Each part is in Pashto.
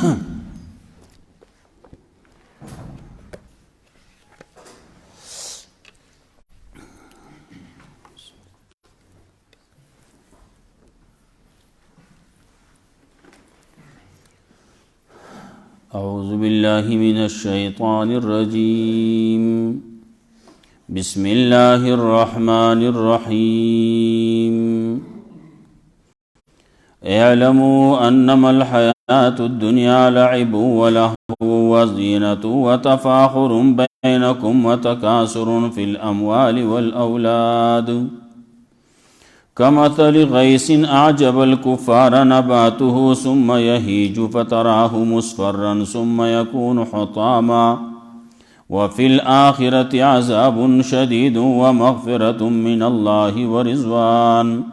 أعوذ بالله من الشيطان الرجيم بسم الله الرحمن الرحيم اعلموا أنما الحياة الدنيا لعب ولهو وزينة وتفاخر بينكم وتكاثر في الأموال والأولاد كمثل غيث أعجب الكفار نباته ثم يهيج فتراه مصفرا ثم يكون حطاما وفي الآخرة عذاب شديد ومغفرة من الله ورضوان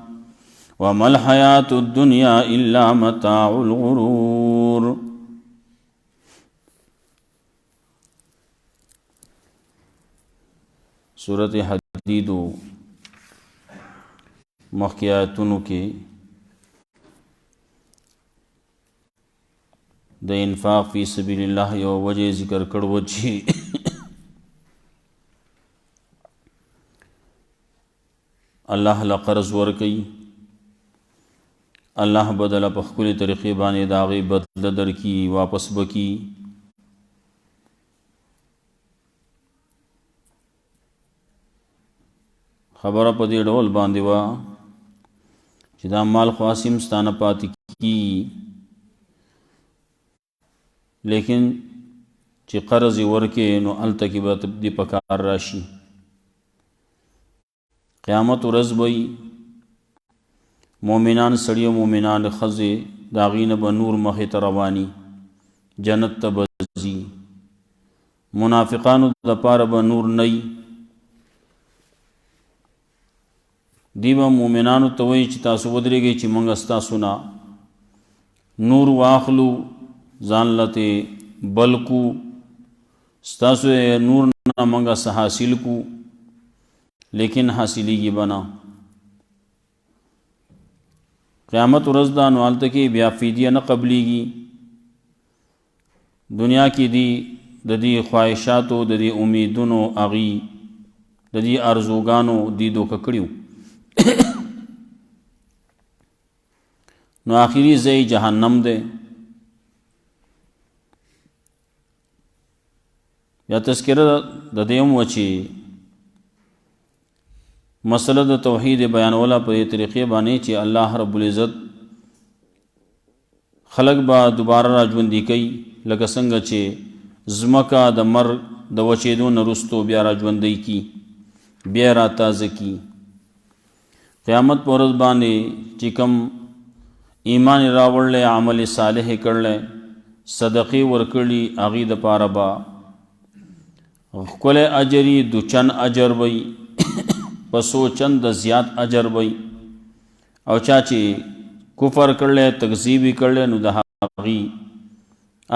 وما الحياة الدنيا إلا متاع الغرور. سورة حدید مخکیاتونو کې د انفاق فی سبیل الله یو وجه ذکر کړو چې الله له قرض ورکوي، الله بدله په ښکلې طریقې باندې د هغې بدله درکړي، واپس به کړي. خبره په دې ډول باندې وه چې دا مال خو اسیم ستانه پاتې کېږي، لیکن چې قرض یې ورکې نو هلته کې به دې په کار راشي. قیامت ورځ به وي، مؤمنان سړي او مؤمنان ښځې د هغې نه به نور مخې ته رواني، جنت ته به ځي. منافقانو دپاره به نور نه وي، دی به مؤمنانو ته وایي چې تاسو ودرېږئ چې موږ ستاسو نه نور واخلو، ځان لته بل کو، ستاسو نور نه موږ څه حاصل کو، لیکن حاصلیږي به نه. قیامت ورځ ده نو هلته کې بیا فدیه نه قبلیږي. دنیا کې دی د دې خواهشاتو، د دې امیدونو، هغې د دې ارزوګانو دی دوکه کړي نو آخري ځای جهنم دی. یا تذکره د دې هم وه چې مسله د توحید بیانوله په دې طریقې باندې چې الله رب العزت خلق به دوباره را ژوندي کوي، لکه څنګه چې ځمکه د مرګ د وچېدو نه وروستو بیا را ژوندی کي، بیا را تازه کي. قیامت په ورځ باندې چې کوم ایمان راوړلی، عمل صالح کړلی، صدقې ورکړي، هغې دپاره به ښکلی اجر یي، دو چند اجر به یي، په څو چنده زیات اجر به یي. او چا چې کفر کړلی، تکذیب یې کړلی، نو د هغې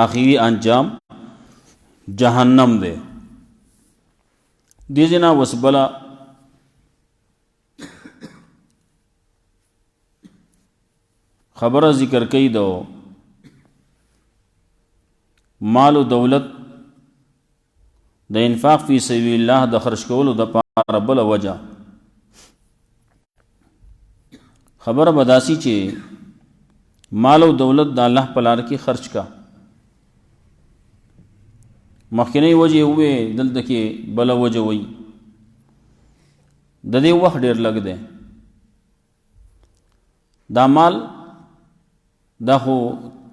آخري انجام جهنم دی. دې ځای نه اوس بله خبره ذکر کوي د مال و دولت د انفاق فی سبیل الله د خرج کولو دپاره بله وجه. خبره به داسې چې مال او دولت د الله په لاره کې خرج کا. مخکینی وجه یې ووې، دلته کې بله وجه وایي. د دې وخت ډېر لږ دی. دا مال دا خو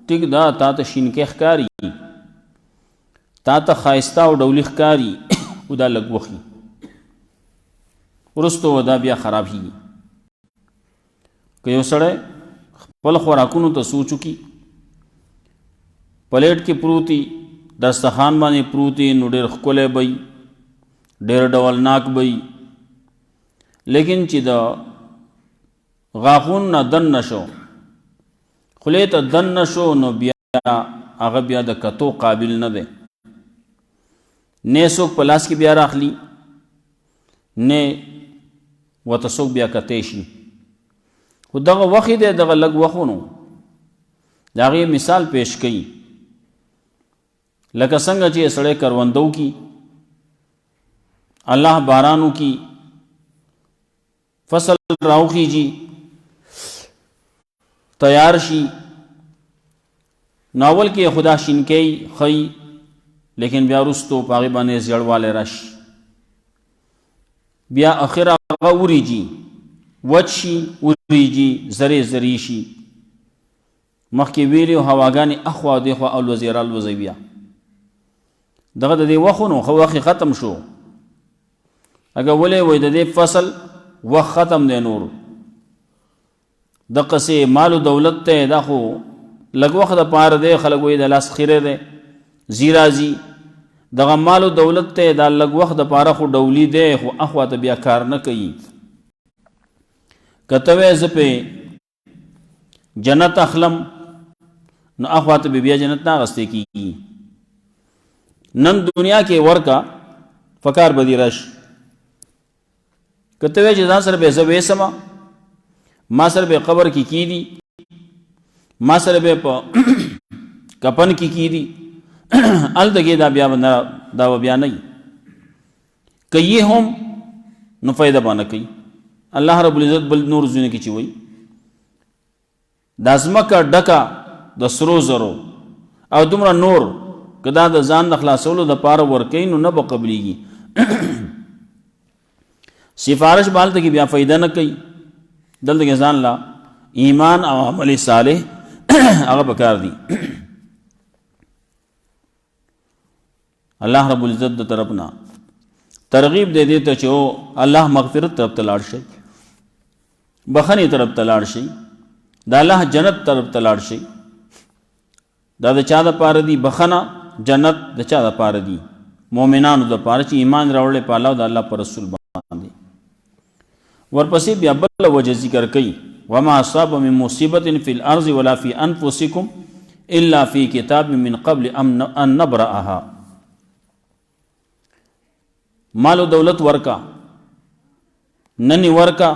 ټیک دا تا ته شینکې ښکاري، تا ته ښایسته او ډولي ښکاري، خو دا لږ وخت وروستو دا بیا خرابېږي. که یو سړی خپل خوراکونو ته سوچ وکړي، پلیټ کې پروت وي، دسترخوان باندې پروت وي، نو ډېر ښکلی به وي، ډېر ډولناک به وي، لیکن چې د غاښونو نه دننه شو، خولې ته دننه شو، نو بیا هغه بیا د کتو قابل نه دی. نه څوک په لاس کې بیا راخلي، نه ورته څوک بیا کتی شي. خو دغه وخت دی، دغه لږ وخت نو د هغې مثال پیش کوي لکه څنګه چې سړی کروندو کی الله بارانو کی فصل راوخیږي تیار شي ناول کې خدا شینکي خی لیکن بیا رستو پاغي باندې زړواله راشي بیا اخره غوريږي وچی وریږي زری زری شي مخکې ویلو هواګانی اخوا دی خو اول وزیر الوزي بیا دغه د دې وخونو خو وخت ختم شو اگر ولې وای د دې فصل وخت ختم دی نور د قصې مال او دولت ته دا خو لږ وخت د پاره دی خلک وای د لاس خیره دی زیرازي دغه مال او دولت ته دا لږ وخت د پاره خو ډولی دی خو اخوا ته بیا کار نه کوي کته وې ز په جنت اخلم نو اخوا ته بیا جنت نه غسته کیږي نن دنیا کې ورکا فکار بدی رش کته وې چې ځان سره به زوې سما ما سره به قبر کې کی دي ما سره به په کپن کې کی دي ال دغه دا بیا دا بیا نه کوي هم نو فائدہ باندې کوي الله رب العزت بل نور زونه کې چي وي دازمکه ډکا د سرو زرو او دومره نور کدا د ځان د خلاصولو د پاره ورکې نو نه به قبليږي سفارش بالته کې بیا فائدہ نه کوي دلته ځان لا ایمان او عمل صالح هغه بکار دي الله رب العزت د طرفنا ترغیب دے دیتا چې الله مغفرت طرف ته لاړ شي بخنی طرف ته لاړ شي دا الله جنت طرف ته لاړ شي دا د چا د پاره دی بخنه جنت د چا د پاره دی مؤمنانو د پاره چې ایمان راوړل په الله او د الله پر رسول باندې ورپسې بیا بل وجه ذکر کوي وما اصاب من مصیبت فی الارض ولا فی انفسکم الا فی کتاب من قبل ان نبرأها مال و دولت ورکا ننی ورکا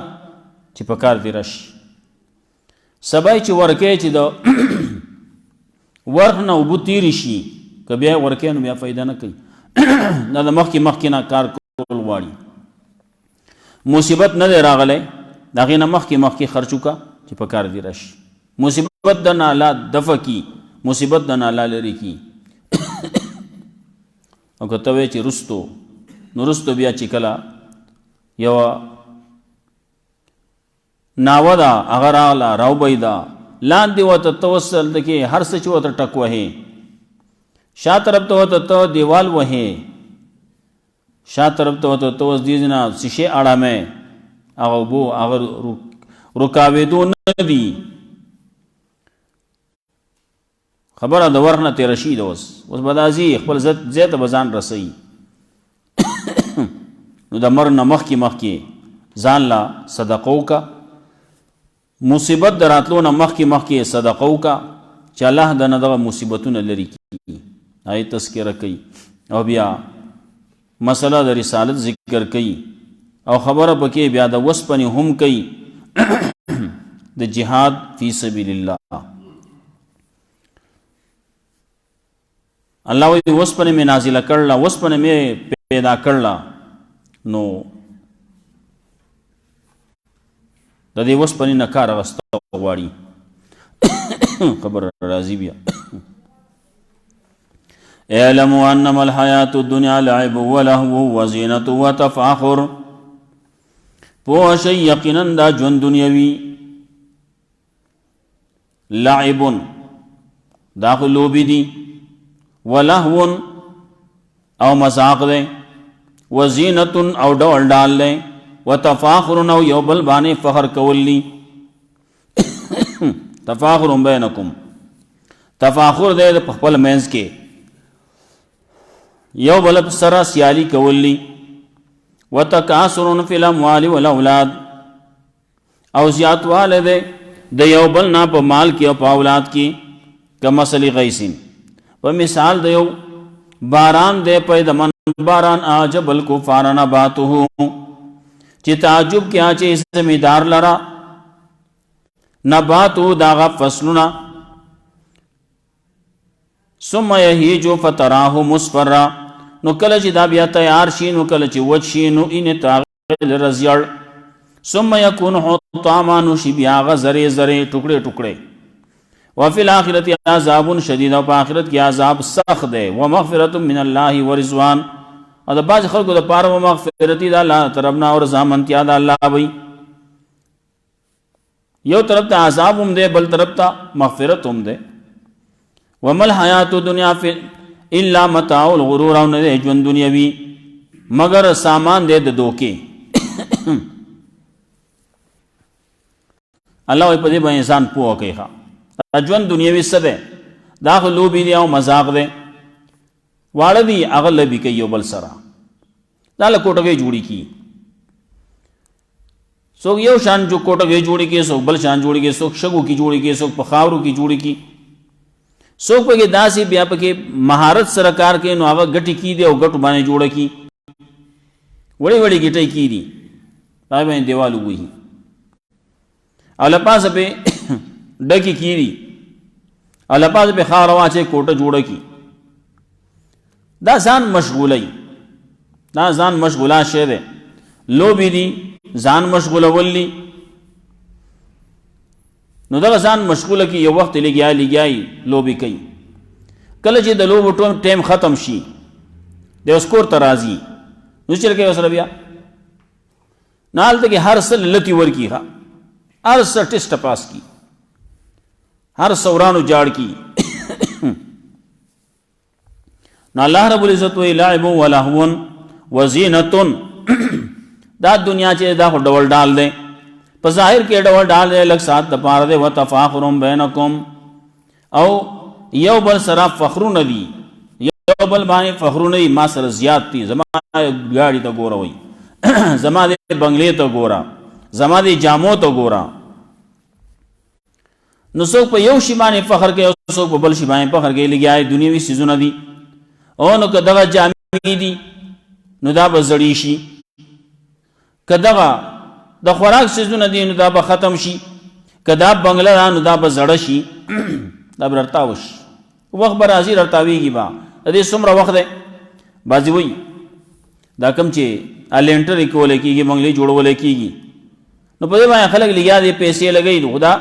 چې پکار دی راشي سبای چې ورکې چې د ورخ نه وبو تیری شي که بیا ورکې نو بیا فائدہ نه کوي دا د مخکې نه کار کول غواړي مصیبت نه دی راغلی د هغې نه مخکې خرچ وکړه چې پکار دی راشي مصیبت د نه الله دفع کی مصیبت د نه الله لرې کی او که ته وایې چې رستو بیا چې کله یو ناوه ده هغه راغله راوبی ده لاندې ورته توسل ده کې هر څه چې ورته ټک وهې شا طرف ته ورته ته دیوال وهې شا طرف ته ورته ته اوس دې نه شیشې اړامې هغه اوبو هغه رکاوېدو نه دي خبره د ورخ نه تېره شي ده اوس به دا ځي خپل ځای ته به ځان رسوي نو د مر نه مخکې ځان لا صدقه وکړه مصیبت د راتلو نه مخکې صدقه وکړه چې الله د نه دغه مصیبتونه لرې کړي هغې تذکره کوي او بیا مسله د رسالت ذکر کوي او خبره پکې بیا د وسپنې هم کوي د جهاد فی سبیل الله الله وایي وسپنې مې نازله کړله وسپنې مې پیدا کړله نو د دې وسپنې نه کار اخیستل غواړي خبره راځي بیا اعلموا انما الحیات الدنیا لعب ولهو وزینة وتفاخر پوه شئ یقینا دا ژوند دنیوي لعب دا خو لوبې دي ولهو او مذاق دی وزینة او ډول ډال دی وتفاخر او یو بل باندې فخر کول دي تفاخر بینکم تفاخر دی په خپل منځ کې یو بل سره سیالي کول دي وتکاثر فی الاموال والاولاد او زیاتواله دی د یو بل نه په مال کې او په اولاد کې کمثل غیث په مثال د یو باران دی پیدمن باران عجب الکفار نباته چې تعجب کې اچي زمیدار لرا نباتو داغه فصلونه ثم یهیج فتراه مصفرا نو کله چې دا بیا تیار شي نو کله چې وچ شي نو ان تاغل رزیړ ثم یکون حطاما نو شي بیا غزرې زرې ټوکړې ټوکړې وفي الاخرة عذاب شدید او په آخرت کې عذاب سخت دی ومغفرة من الله ورضوان او د بعض خلکو د پاره مغفرت د الله طرفنا او رضامندتیا د الله وي یو طرف ته عذاب هم دی بل طرف ته مغفرت هم دی ومل حیات دنیا الا متاع الغرور او نه ژوند دنیوي مگر سامان دی د دوکې الله په دې باندې انسان پوه کوي ژوند دنیوي څه دی دا خو لوبې دي او مذاق دی واړه دي هغه لبي کوي یو بل سره دا له کوټګۍ جوړي کی څوک یو شان جو کوټګۍ جوړي کی څوک بل شان جوړي کی څوک شګو کی جوړي کی څوک په خاورو کی جوړي کی څوک پکې داسې بیا پکې مهارت سره کار کوي نو هغه ګټي کی دی او ګټو باندې جوړه کی وړي وړي ګټي کی دي پای باندې دیوال وګي او لپاسه په ډکی کی دي او لپاسه په خاور واچي کوټه جوړه کی دا ځان مشغولای دا ځان مشغولا شه ده لوبي دي ځان مشغوله ولي نو دا ځان مشغوله کی یو وخت لګیای لوبي کوي کله چې د لوبو ټیم ختم شي د اسکور ترازی نو چل کې وسره بیا نال ته هر سل لتی ورکی ها هر سل ټیسټ پاس کی هر سورانو جاړ کی نو الله رب العزت وی لعب و لهو و زینت دا دنیا چې دا ډول ډال دی په ظاهر کې ډول ډال دی لک سات د پاره دی و تفاخرون بینکم او یو بل سره فخرون دی یو بل باندې فخرون دی ما سره زیات دي زما گاڑی ته ګوره وي زما د بنگلې ته ګوره زما د جامو ته ګوره نو څوک په یو شی باندې فخر کوي او څوک په بل شی باندې فخر کوي لګیای دنیوي سيزونه دي او نو کداغه جامې دي نو دا به زړی شي کداغه د خوراک سيزونه دي نو دا به ختم شي کدا بنگلا نو دا به زړه شي دا برتاوش وخت بر ازي رتاويږي با دې څومره وخت دی بازي وي دا کم چې الینټر کولې کیږي منګلي جوړولې کیږي نو په دې باندې خلک لګیا دي پیسې لګي نو خدا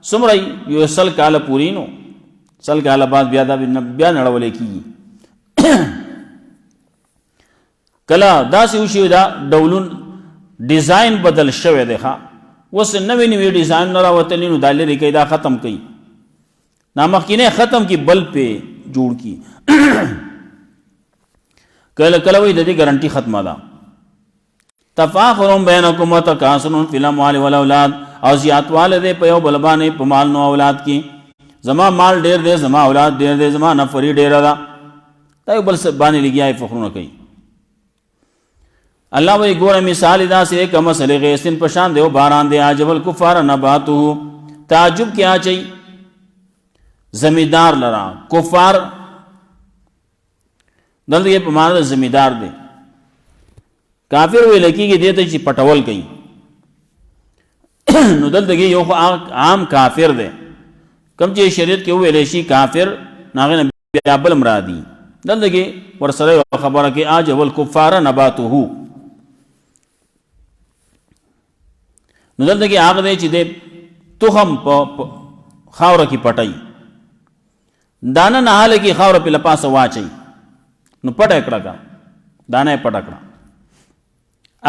څومره یو سل کال پوری نو سل کال بعد بیا دا بیا نړولې کیږي کلا دا سی وشي دا ډولون ډیزاین بدل شوی دی ښا وس نوې نوې ډیزاین نه راوتلی نو دا لري کې دا ختم کړي نامخکینه ختم کی بل په جوړ کی کله کله وی د دې ګارانټي ختمه ده تفاخرون بینکم وتکاسرون فی الاموال والاولاد او زیاتواله دې په یو بل باندې په مال نو اولاد کې زما مال ډیر دی زما اولاد ډیر دی زما نفری ډیر ده دا یو بل څه باندې لګیای فخرونه کوي الله وی ګوره مثال دا سه کما سلی غیسن پشان دیو باران دی عجب الکفار نباتو تعجب کیا چي زمیدار لرا کفار دلته په معنا زمیدار دی کافر وی لکی کې دیته چې پټول کوي نو دلته یو عام کافر دی کم چې شریعت کې ویل شي کافر ناغه بیا بل مرادي دلته ورسره خبره کې عجب الکفار نباتو نو دلته کې هغه دی چې د تخم په خاور کې پټای دانه نه حال کې خاور په لپاسه واچي نو پټ کړه کا دانه پټ کړه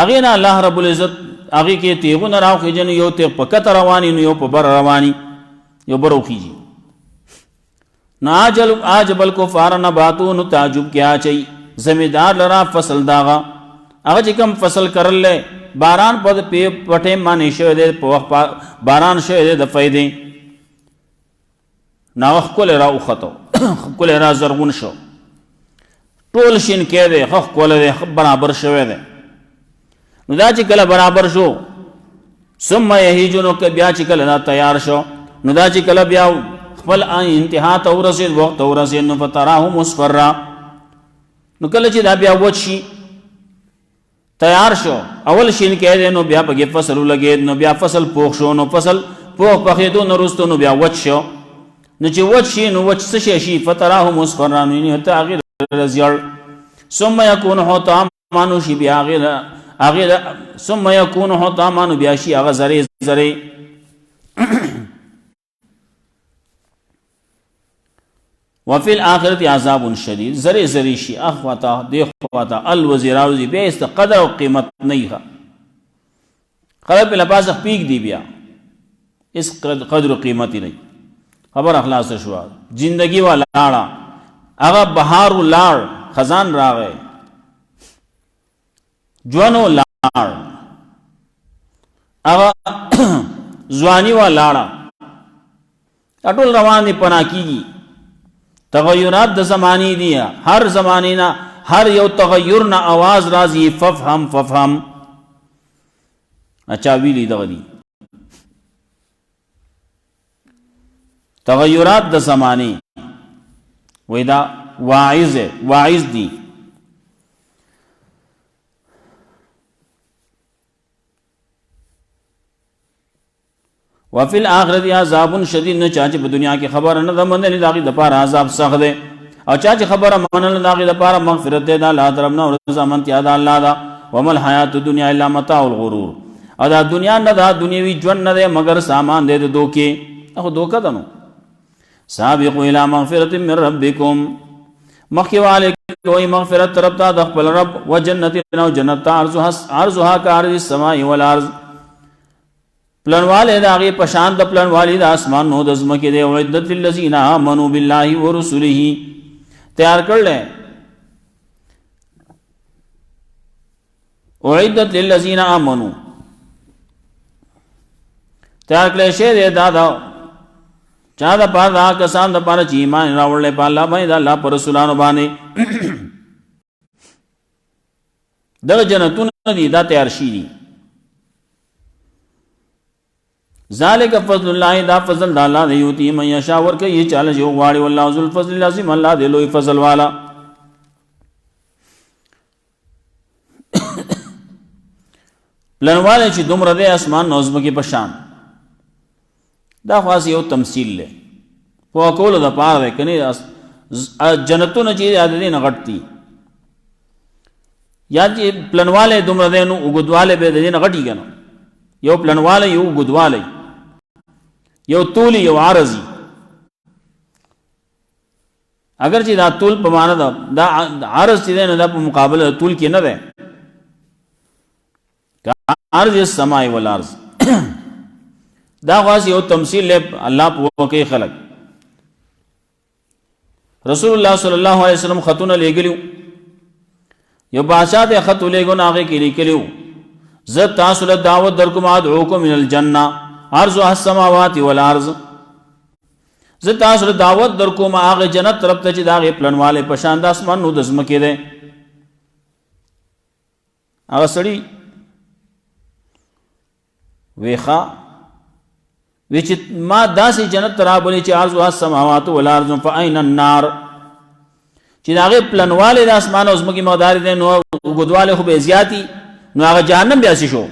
هغه نه الله رب العزت هغه کې تیغونه راوخی جن یو ته په کتر رواني نو یو په بر رواني یو بروخیږي ناجل عجب الکفار نباتو نو تعجب کیا چي زمیدار لرا فصل داغا هغه چې کوم فصل کرل باران په پټه باندې شوی دی په وخت باران شوی دی د فائدې ناوخ کول را وختو کول را زرغون شو ټول شین کې دی خخ کول دی برابر شوی دی نو دا چې کله برابر شو ثم یهیجونو ک بیا چې کله تیار شو نو دا چې کله بیا خپل انتها ته ورسید وخت ورسید نو فتراه مصفرا نو کله چې دا بیا وچی تیار شو اول شین کې دی نو بیا په فصل لګید نو بیا فصل پوخ شو نو فصل پوخ پخېدو نو رستو نو بیا وچ شو نو چې وچ شي نو وچ څه شي فتراه مصفرا نو ته هغه رزيړ ثم يكون حطاما شي بیا هغه ثم يكون حطاما بیا شي هغه زری زری وفي الآخرة عذاب شدید زری زری شي اخواتا دی خواتا الوزیراوزی بیا است قدر او قیمت نه ښه خلک په لباس پیګ دی بیا اس قدر و قیمت نه خبر اخلاص شو زندگی والا لاړه هغه بهار لاړ خزان راغی جوانو لاړ هغه ځواني والا لاړه ټول روان دي پنا کیږي تغیرات د زمانی دي هر زمانه نه هر یو تغیر نه आवाज راځي ففهم اچھا ویلی دغه دي تغیرات د زمانه وېدا واعظ دي وفي الآخرة عذاب شدید نه چا چې په دنیا کې خبر نه ده منل داغي د پاره عذاب سخت ده او چا چې خبره منل داغي د پاره مغفرت ده الله درمنه او رضامند یاد الله دا ومل حیات الدنیا الا متاع الغرور او دا دنیا نه ده دنیوي ژوند نه ده مگر سامان ده دوکي اخو دوکه ده نو سابقوا الى مغفرة من ربكم مخيوالك کوئی مغفرت طرف تا د خپل رب وجنت او جنت عرضها كعرض السماء والارض پلنواله دا غي پشان د پلنوالی د اسمان نو د زمکه دی وعدت للذین آمنوا بالله ورسله تیار کړل وعدت للذین آمنوا تیار کړل شه دا چا دا پاره دا کسان د پاره چې ایمان راوړل په الله باندې د الله پر رسولانو باندې د جنتون دي دا تیار شي دي ذالک فضل الله دا فضل الله دی یوتی من یشاء ورکه یہ چاله جو غواړي والله ذو الفضل العظیم الله دی لوی فضل والا لنواله چې دومره د اسمان نظم کې پشان دا خاص یو تمثيل له په کول د پاره کني جنتونه چې یاد دي نه غټتي یا چې پلنواله دومره دینو وګدواله به دې نه غټي کنه یو پلنواله یو وګدواله یو طول یو عرضی اگر چې دا طول په معنا دا عرض چې نه د مقابله طول کې نه ده عرض السماء والارض دا خاص یو تمثيل له الله په کې خلق رسول الله صلی الله علیه وسلم خطونه لګلیو یو بادشاہ ته خط لګو ناغه کې لیکلیو ز تاسو له دعوت درکوم ادعوکم من الجنه ارضها السماوات والارض ز تاسو له دعوت درکوم هغه جنت طرف ته چې داغه پلنواله پشان د اسمان نو د زمکه ده هغه سړی ویخا وچ ما داسې جنت ترابلی چې ارضها السماوات والارض فاين النار چې داغه پلنواله د اسمان او زمکه مقدار ده نو وګدواله خو به زیاتی نو هغه جهنم بیا شو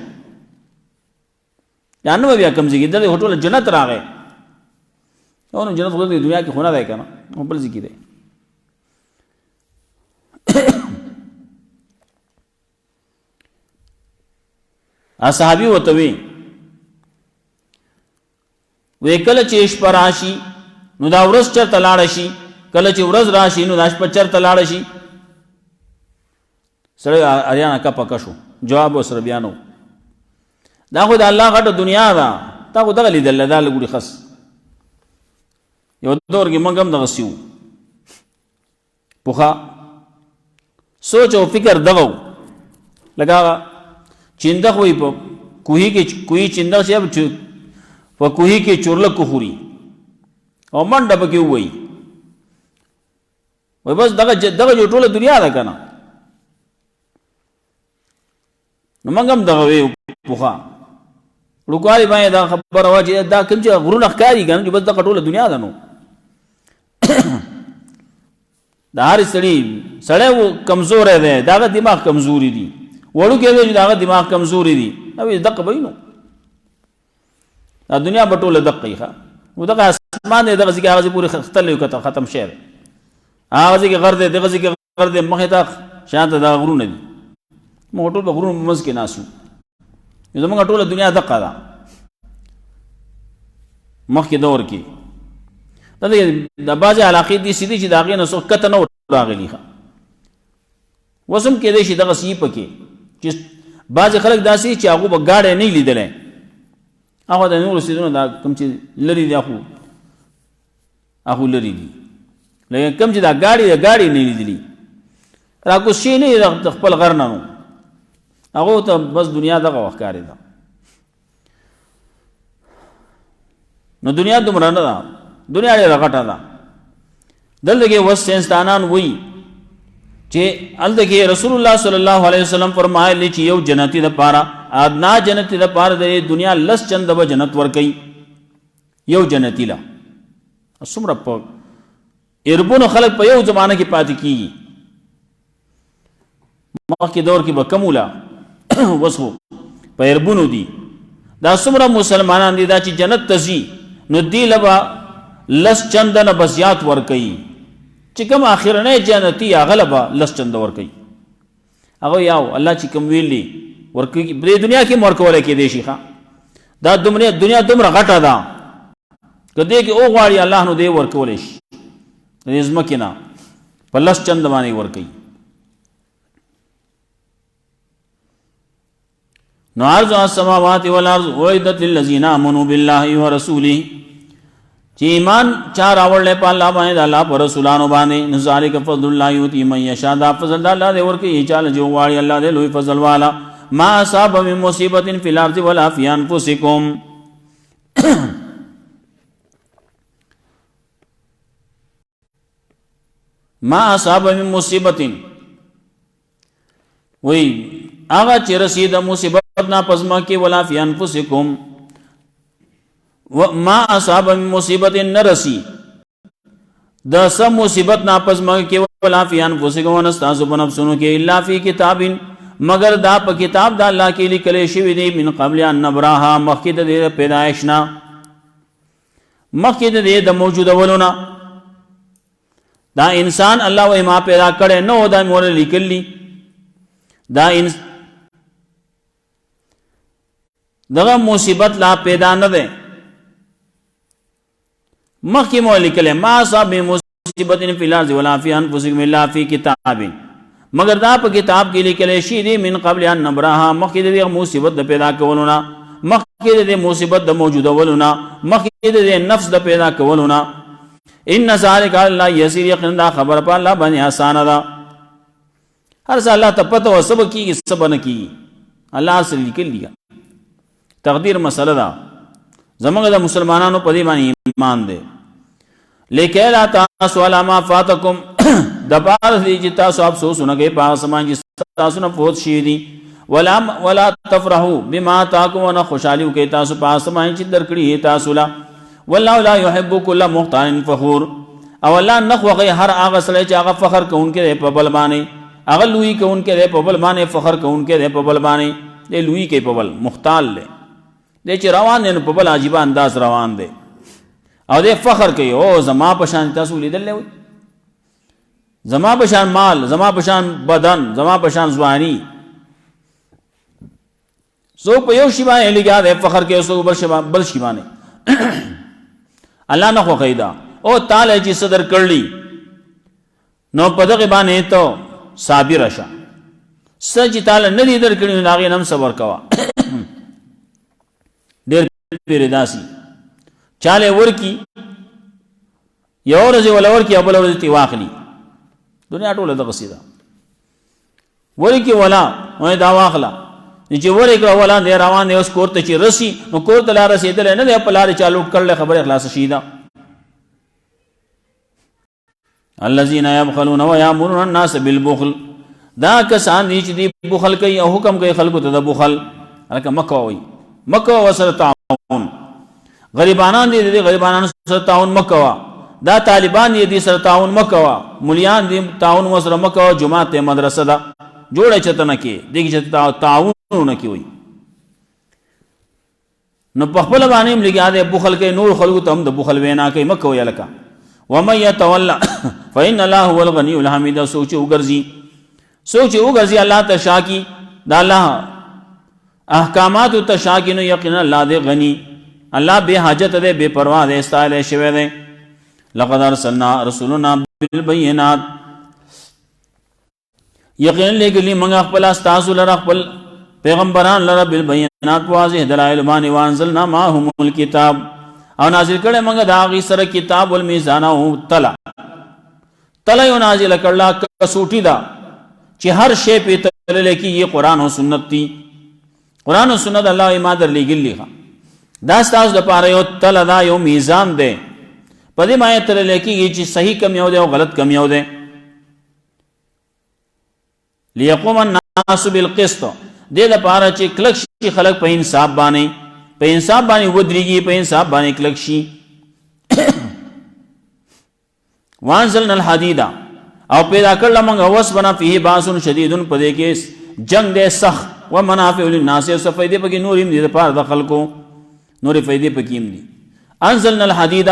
جهنم بیا کم ځای کې د هټول جنت راغی او نو جنت په دنیا کې خونه ده کنه په بل ځای کې ده اصحابي وتوي وکله چې شپه راشي نو دا ورځ چرته لاړ شي کله چې ورځ راشي نو دا شپه چرته لاړ شي سره اریانا کا پکشو جواب وسره بیانو دا خو د الله غټه دنیا ده تا خو دغه لیدل دا لګوري خاص یو دور کې منګم دغه سیو پوخا سوچ او فکر دغه لگا چینده خوې په کوهي کې کوهي چینده شي په کوهي کې چورله کوخوري او منډه پکې وای وای بس دغه ټوله دنیا ده کنه نو منګم دغه وی پوخا لوکاري باندې دا خبره واجه دا کوم چې غرونه ښکاری کنه چې بس دغه ټوله دنیا ده نو دا هر سړی کمزور دی داغه دماغ کمزوري دي وړو کې دی داغه دماغ کمزوري دي او دغه وینو دا دنیا بټوله دقیقه ودغه اسمان دی دغه ځای کې هغه ځای پورې ختلی وکته ختم شی دی هغه ځای کې غر دی دغه ځای کې غر دی مخې ته شاته دغه غرونه دي موږ ټول په غرونو په منځ کې ناست یو زموږ ټوله دنیا دقه ده مخکې دور کې دا د بعضې علاقې داسې دي چې د هغې نه څوک کته نه راغلي اوس هم کېدی شي دغسې یي پکې چې بعضې خلک داسې چې هغو به ګاډی نه لیدلی هغه د نورو څیزونو دا کوم چې لرې دي هغو لرې دي لیکن کوم چې دا ګاډي د ګاډي نه لیدلي راکوز شي نه د خپل غر نه نو هغو ته بس دنیا دغه وخت ښکارېده نو دنیا دومره نه ده دنیا ډېره غټه ده دلته کې اوس ساینسدانان وایي چې هلته کې رسول الله صلی الله علیه وسلم فرمایلی چې یو جنتي دپاره ادنا جنتي دپاره د دنیا لس چنده به جنت ورکوي یو جنتي له څومره په اربونو خلک په یو زمانه کې پاتې کېږي مخکې دور کې به کم وله اوس خو په اربونو دي دا څومره مسلمانان دي دا چې جنت ته ځي نو دې له به لس چنده نه به زیات ورکوي چې کوم آخرنی جنتي هغه له به لس چنده ورکوي هغه یاو الله چې کوم ویلي ورکوي دې دنیا کې هم ورکولی کېدی شي ښه دا دنیا دومره غټه ده که دې کې وغواړي الله نو دې ورکولی شي د دې ځمکې نه په لس چنده باندې ورکوي نو عرض السماوات والارض اعدت للذین آمنوا بالله ورسوله چې ایمان چا راوړلی په الله باندې د الله په رسولانو باندې نو ذلک فضل الله یؤتیه من یشاء دا فضل د الله دی ورکوي چاله چې وغواړي الله دی لوی فضل والا ما اصاب من مصیبت فی الارض ولا فی انفسکم ما اصاب من مصیبت وی هغه چې رسید مصیبت نه پزما کې ولا فی انفسکم ما اصاب من مصیبت نرسی د سم مصیبت نه پزما کې ولا فی انفسکم ونستعذ بنفسونو کې الا فی کتاب مگر دا په کتاب د الله کې لیکل شوی دی من قبل ان نبراها مخکې د پیدایش نه مخکې د موجوده ولونه دا انسان الله وې ما پیدا کړي نو دا مور لیکلی دا دغه مصیبت لا پیدا نه ده مخکې مو لیکلی ما اصاب من مصیبت فی الارض ولا فی انفسکم الا فی کتاب مگر دا په کتاب کې لیکلی شي دی من قبل ان نبراها مخکې د مصیبت د پیدا کولو نه مخکې د مصیبت د موجوده ولو نه مخکې د نفس د پیدا کولو نه ان ذلک علی الله یسیر یقینا دا خبر په الله باندې آسان ده هر څه الله ته پته و سبا کیږي سبا نه کیږي الله سره لیکلی تقدیر مسله ده زموږ د مسلمانانو په دې باندې ایمان دی لیکن لا تاسو علی ما فاتکم د پاره دې چې تاسو افسوس نه کوي په سمان چې تاسو نه فوت شي دي ولا تفرحوا بما تاکم ونه خوشالي کوي تاسو په سمان چې درکړي تاسو لا والله لا يحب كل مختال فخور او الله نخوغي هر هغه سره چې هغه فخر کوونکی دی په بل باندې هغه لوی کوونکی دی په بل باندې فخر کوونکی دی په بل باندې دی لوی کوي په بل مختال دی چې روان دی په بل عجیب انداز روان دی او دی فخر کوي او زما په شان تاسو لیدل وي زما په شان مال زما په شان بدن زما په شان ځواني سو په یو شی باندې لګا دی فخر کوي سو بل شی باندې الله نه خو قیدا او تعالی چې صدر کړلی نو په دغه باندې ته صابر شه سچ تعالی نه دې درکړي نو هغه نم صبر کوا ډېر پیری داسي چاله ورکی یو ورځ ولا ورکی بل ورځ تی واخلی دنیا ټوله دغه سیده ورکی ولا وای دا واخلا چې ورکی ولا دې روان دی اوس کوړه چې رسی نو کوړه لار رسیدل نه دی په لار چالو کړل خبره اخلاص شیدا الذين يبخلون ويأمرون الناس بالبخل دا کسان دي چې دی بخل کوي او حکم کوي خلکو ته د بخل الکه مکه وسره تعاون غریبانان دي غریبانان سره تعاون مکوا دا طالبان دي سره تعاون مکوا مليان دي تعاون وسره مکوا جماعت مدرسه دا جوړه چته نه کې دغه چته تعاون نه کوي نو په خپل باندې هم لګیا دی بخل کوي، نور خلکو ته هم د بخل وینا کوي. مکه ویل کا ومن يتولى فإن الله هو الغني الحميد. سوچ وګرځي الله ته شاکی دا الله احکامات ته شاکی، نو یقینا الله دې غنی، الله بے حاجت دے، بے پرواہ دے، استایل شوی دے. لقد ارسلنا رسولنا بالبينات، یقینا لګلی موږ خپل استاسو لره خپل پیغمبران لره بالبينات واضح دلائل باندې، وانزلنا معهم الكتاب، او نازل کړه موږ دا غي سره کتاب والميزان او تلا یو نازل کړه کسوټی دا چې هر شی په تل کې یہ قرآن او سنت دی. قرآن او سنت الله ما در لګلی دا ستاسو د پاره یو تل دا یو میزان دی، په دې معنی تر لیکي چې صحیح کم یو دی او غلط کم یو دی. ليقوم الناس بالقسط، دې لپاره چې کلک شي خلق په انصاف باندې، په انصاف باندې ودرېږي، په انصاف باندې کلک شي. وانزلنا الحديد، او پیدا کړل موږ اوس بنا فيه باس شدید، په دې کې جنگ دې سخت، ومنافع للناس، او فائدې پکې نور هم دې لپاره د خلکو نور فائدې پکې هم دي. انزلنا الحديد،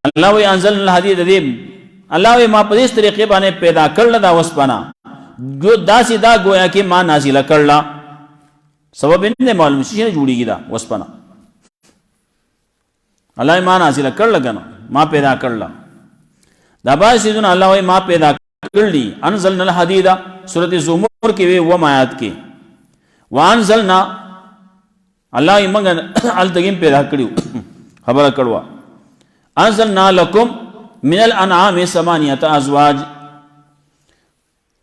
الله وی انزلنا الحديد دې الله وی ما په دې طریقې باندې پیدا کړل دا وسپنا، داسې دا گویا کې ما نازله کړل، سبب نه معلوم شي نه جوړیږي دا وسپنا، الله ما نازله کړل کنه، ما پیدا کړل دا باسي دون الله وی ما پیدا کړلی. انزلنا الحديد سورۃ زمر کې وی و آیات کې، وانزلنا الله یې موږ التګیم پیدا کړیو، خبره کړوا. انزلنا لكم من الانعام ثمانیه ازواج،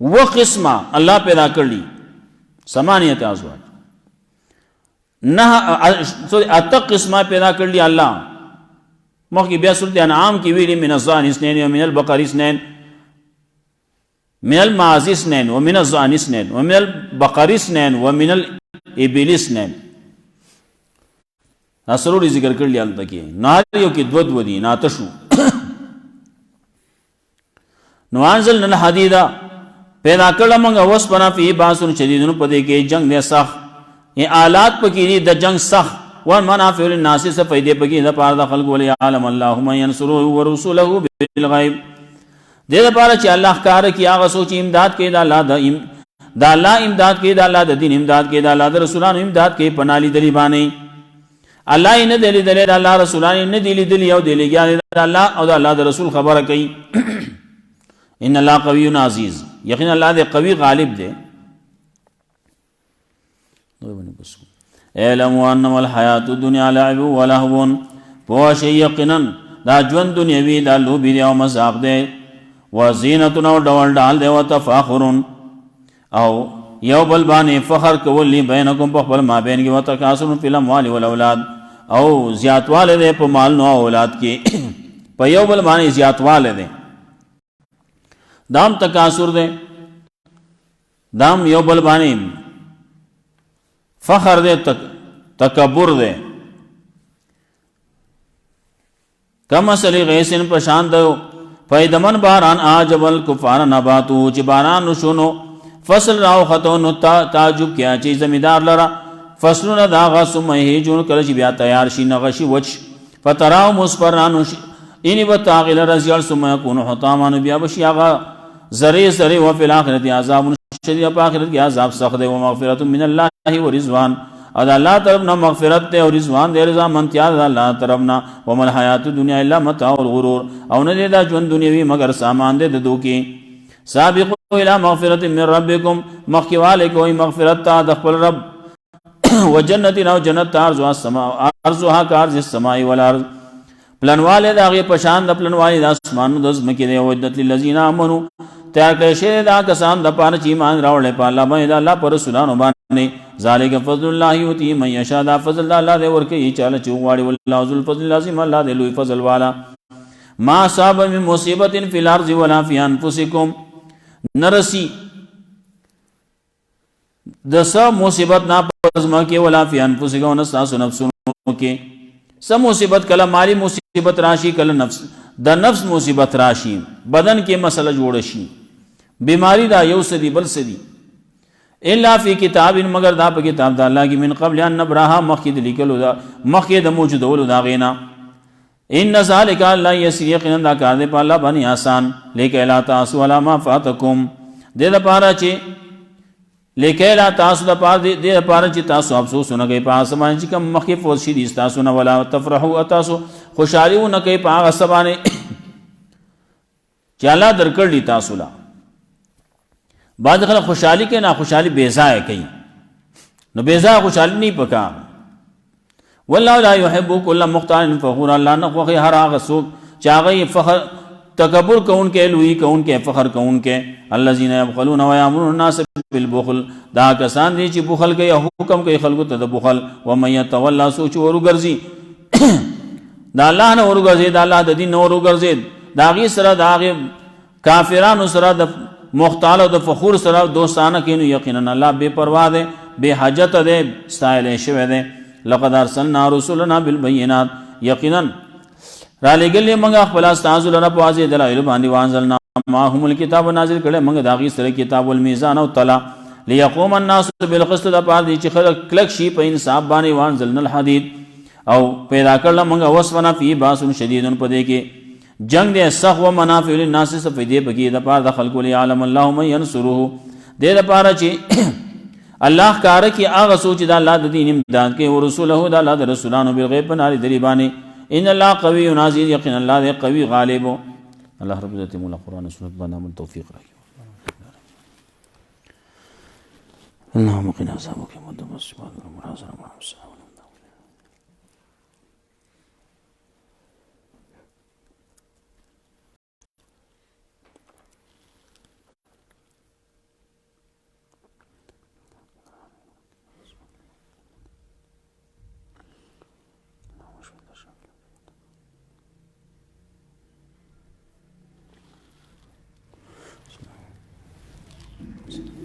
وقسمه الله پیدا کړلی ثمانیه ازواج، نه اته قسمه پیدا کړلی الله. مخکې بیا سورۃ انعام کې ویلي من الظان اثنين ومن البقر اثنين، من المعاز اثنين ومن الظان اثنين ومن البقر اثنين ومن الابل اثنين، سرور ذکر کړل یالته کې ناریو کې دو دي ناتشو. نو انزلنا الحديد، پیدا کړل موږ وسپنا فيه باس شدید، په دې کې جنگ دې سخت، آلات پکې دي د جنگ سخت، ومنافع للناس، څه فائدې پکې د پاره د خلق، وليعلم الله من ينصره ورسوله بالغيب، دې لپاره چې الله کار کوي هغه سوچ امداد کوي د الله امداد کوي، د الله د دین امداد کوي، د الله د رسولانو امداد کوي په نالي دلی باندې. الله یې نه دی لیدلی، د الله رسولان یې نه دی لیدلی، او دی لګیا د الله او د الله د رسول خبره کوي. ان الله قوي عزیز، یقینا الله دې قوي غالب دی. اعلموا انما الحیاة الدنیا لعب ولهو، پوه شئ یقینا دا ژوند دنیوي دا لوبې دی او مذاق دی، وزینة او ډول ډال دی، وتفاخر او یو بل باندې فخر کول لی بینکم په خپل مابین کې، وتکاثر فی الاموال والاولاد، او زیاتواله دی په مال نو اولاد کې، په یو بل باندې زیاتواله دی، دام تکاثر دی، دام یو بل باندې فخر دی، تکبر دی. کمثل غیث پشان دو پیدمن باران آجب الکفار نباتو، چې باران نشونو فصل راو خطونو تعجب کیا چی زمیدار لرا، فصلون داغا سمہی جون کلچ بیا تیار شی نغشی وچ، فتراو مصفرانو اینی بتاغل رزیال سمہ کونو حطامانو بیا بشی آغا زری زری وفی الاخرت عذاب شدید، پا آخرت کی عذاب سخت ہے، ومغفرت من اللہ ورزوان، اور اللہ طرفنا مغفرت دے اور رضوان دے، رضا منتیاد اللہ طرفنا. ومن حیات دنیا اللہ متاع الغرور، او ندے دا جون دنیاوی مگر سامان دے دو کی. سابقو الى مغفرت من ربکم، مخیوالے کوئی مغفرت تا دخل رب، وجنت او جنت ارزوها کارز السمائی والارض، پلنوالے دا غی پشان دا پلنوالی دا اسمانو دا زمکی دے، وجدت للذین آمنو تیار کشیر دا کسان دا پارچ ایمان راوڑے پا اللہ باندې دا اللہ پر رسولانو باندې. ذالک فضل اللہ یوتی من یشاء، دا فضل دا اللہ دے ورکی چالا چوغواڑی، واللہ ذو الفضل العظیم، اللہ دے لوی فضل والا. ما اصاب من مصیبت فی الارض ولا فی انفسکم، نرسی دسا مصیبت نا پزما کے، ولا فی انفسکم، نستاسو نفسونو کے. سب مصیبت کلا مالی مصیبت راشی، کلا نفس دا نفس مصیبت راشی، بدن کے مسئلہ جوڑ شی، بیماری دا یو سدی بل سدی، الا فی کتاب مگر دا په کتاب د الله کې من قبل ان نبرها مخکې د لیکلو دا مخکې د موجودولو دا غینا ان ذلک الله یسیر یقینا دا کار دی په الله باندې آسان لیکن لا تاسو علی ما فاتکم دې لپاره چې لیکن لا تاسو د پاره دې لپاره چې تاسو افسوس نه کوي په اسمان چې کوم مخکې فوت شي دي تاسو نه ولا تفرحوا تاسو خوشالي نه کوي په هغه سبانه چې الله درکړلی تاسو لا بعض خلک خوشحالی کې نه خوشحالی بے ځای کوي نو بے ځای خوشحالی نه پکا والله لا يحب كل مختال فخور الله نه خو هر هغه څوک چې هغه فخر تکبر کون کې لوی کون کې فخر کون کې الذين يبخلون ويامرون الناس بالبخل دا کسان دي چې بخل کوي حکم کوي خلکو ته د بخل ومن يتولى سوچ ورګرځي دا الله نه ورګرځي دا الله د دین نه ورګرځي دا غي سره دا غي کافرانو سره د مختال او د فخور سره دوستانه کینو یقینا الله بے پروا ده بے حاجت ده استایل شوه ده لقد ارسلنا رسلنا بالبينات یقینا را لګلې موږ خپل استاد لره په واضح دلایل باندې وانزلنا ما هم الكتاب نازل کړه موږ داغي سره کتاب الميزان او طلا ليقوم الناس بالقسط د پاره چې خلک کلک شي په انصاف باندې وانزلنا الحديد او پیدا کړل موږ وسونا فی باس شدید په دې کې جنگ دے سخ و منافع للناس سفیدے بکی دا پار دا خلقو لیعلم اللہ من ینصروه دے دا پارا چی اللہ کارا کی آغا سوچ دا اللہ دا دین امداد کے ورسولہ دا اللہ دا رسولانو بالغیب پناری دریبانی ان اللہ قوی عزیز یقین اللہ دے قوی غالب اللہ رب عزت مولا قرآن سنت بنا من توفیق رکھے اللہم قنا عذابک مدام السبحان المنازل محمد Thank you.